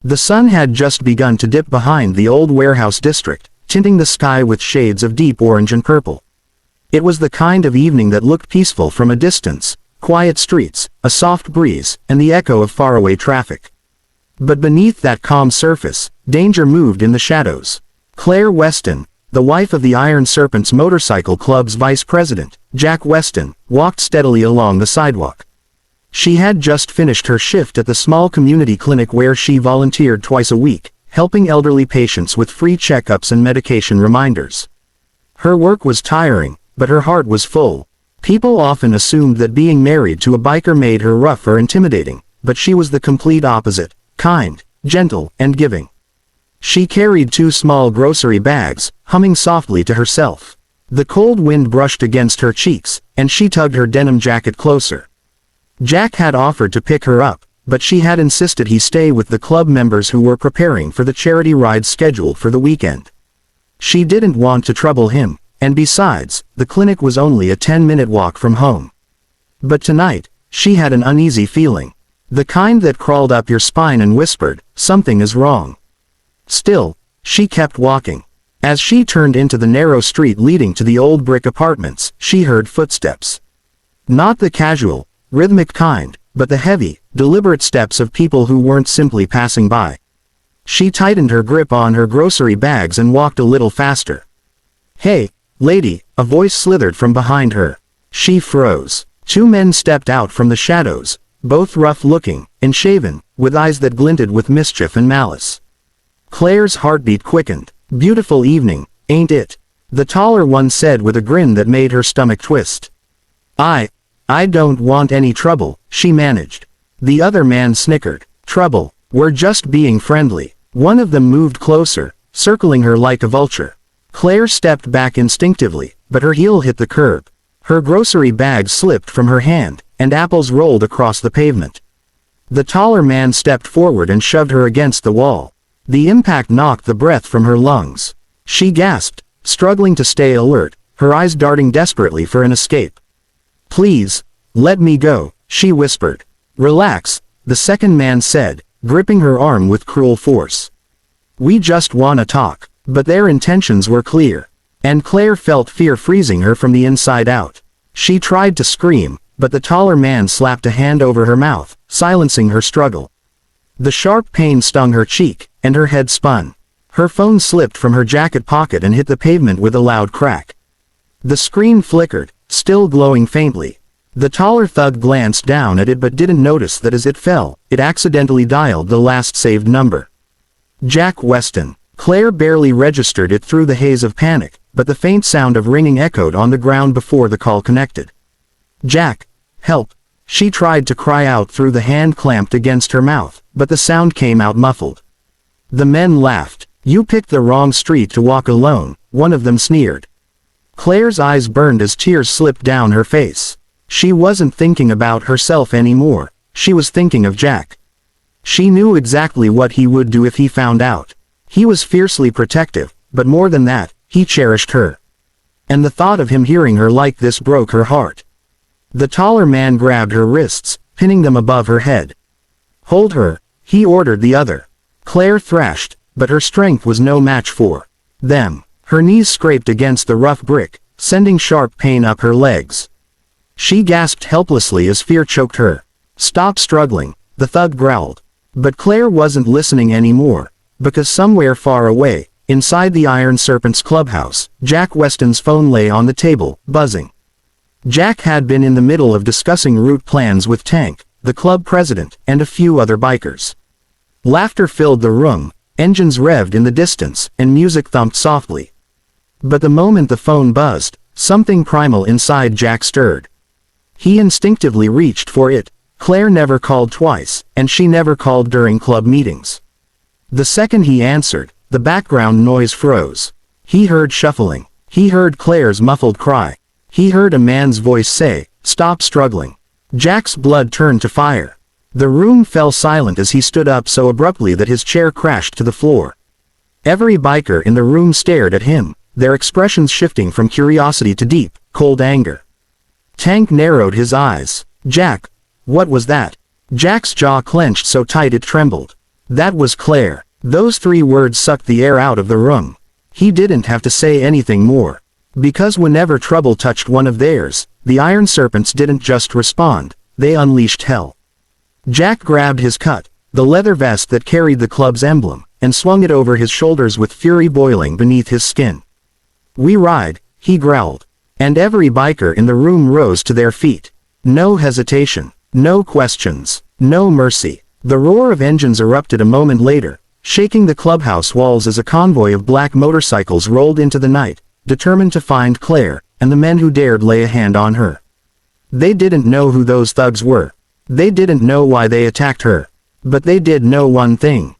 The sun had just begun to dip behind the old warehouse district, tinting the sky with shades of deep orange and purple. It was the kind of evening that looked peaceful from a distance, quiet streets, a soft breeze, and the echo of faraway traffic. But beneath that calm surface, danger moved in the shadows. Claire Weston, the wife of the Iron Serpents Motorcycle Club's vice president, Jack Weston, walked steadily along the sidewalk. She had just finished her shift at the small community clinic where she volunteered twice a week, helping elderly patients with free checkups and medication reminders. Her work was tiring, but her heart was full. People often assumed that being married to a biker made her rough or intimidating, but she was the complete opposite, kind, gentle, and giving. She carried 2 small grocery bags, humming softly to herself. The cold wind brushed against her cheeks, and she tugged her denim jacket closer. Jack had offered to pick her up, but she had insisted he stay with the club members who were preparing for the charity ride scheduled for the weekend. She didn't want to trouble him, and besides, the clinic was only a 10-minute walk from home. But tonight, she had an uneasy feeling. The kind that crawled up your spine and whispered, "Something is wrong." Still, she kept walking. As she turned into the narrow street leading to the old brick apartments, she heard footsteps. Not the casual, rhythmic kind, but the heavy, deliberate steps of people who weren't simply passing by. She tightened her grip on her grocery bags and walked a little faster. "Hey, lady," a voice slithered from behind her. She froze. 2 men stepped out from the shadows, both rough-looking, and shaven, with eyes that glinted with mischief and malice. Claire's heartbeat quickened. "Beautiful evening, ain't it?" the taller one said with a grin that made her stomach twist. I don't want any trouble," she managed. The other man snickered. "Trouble? We're just being friendly." One of them moved closer, circling her like a vulture. Claire stepped back instinctively, but her heel hit the curb. Her grocery bag slipped from her hand, and apples rolled across the pavement. The taller man stepped forward and shoved her against the wall. The impact knocked the breath from her lungs. She gasped, struggling to stay alert, her eyes darting desperately for an escape. "Please, let me go," she whispered. "Relax," the second man said, gripping her arm with cruel force. "We just wanna talk." But their intentions were clear. And Claire felt fear freezing her from the inside out. She tried to scream, but the taller man slapped a hand over her mouth, silencing her struggle. The sharp pain stung her cheek, and her head spun. Her phone slipped from her jacket pocket and hit the pavement with a loud crack. The screen flickered, still glowing faintly. The taller thug glanced down at it but didn't notice that as it fell, it accidentally dialed the last saved number. Jack Weston. Claire barely registered it through the haze of panic, but the faint sound of ringing echoed on the ground before the call connected. "Jack, help!" She tried to cry out through the hand clamped against her mouth, but the sound came out muffled. The men laughed. "You picked the wrong street to walk alone," one of them sneered. Claire's eyes burned as tears slipped down her face. She wasn't thinking about herself anymore, she was thinking of Jack. She knew exactly what he would do if he found out. He was fiercely protective, but more than that, he cherished her. And the thought of him hearing her like this broke her heart. The taller man grabbed her wrists, pinning them above her head. "Hold her," he ordered the other. Claire thrashed, but her strength was no match for them. Her knees scraped against the rough brick, sending sharp pain up her legs. She gasped helplessly as fear choked her. "Stop struggling," the thug growled. But Claire wasn't listening anymore. Because somewhere far away, inside the Iron Serpents clubhouse, Jack Weston's phone lay on the table, buzzing. Jack had been in the middle of discussing route plans with Tank, the club president, and a few other bikers. Laughter filled the room, engines revved in the distance, and music thumped softly. But the moment the phone buzzed, something primal inside Jack stirred. He instinctively reached for it. Claire never called twice, and she never called during club meetings. The second he answered, the background noise froze. He heard shuffling. He heard Claire's muffled cry. He heard a man's voice say, "Stop struggling." Jack's blood turned to fire. The room fell silent as he stood up so abruptly that his chair crashed to the floor. Every biker in the room stared at him, their expressions shifting from curiosity to deep, cold anger. Tank narrowed his eyes. "Jack, what was that?" Jack's jaw clenched so tight it trembled. That was Claire. Those 3 words sucked the air out of the room. He didn't have to say anything more. Because whenever trouble touched one of theirs, the Iron Serpents didn't just respond, they unleashed hell. Jack grabbed his cut, the leather vest that carried the club's emblem, and swung it over his shoulders with fury boiling beneath his skin. "We ride," he growled. And every biker in the room rose to their feet. No hesitation, no questions, no mercy. The roar of engines erupted a moment later, shaking the clubhouse walls as a convoy of black motorcycles rolled into the night, determined to find Claire, and the men who dared lay a hand on her. They didn't know who those thugs were. They didn't know why they attacked her. But they did know one thing.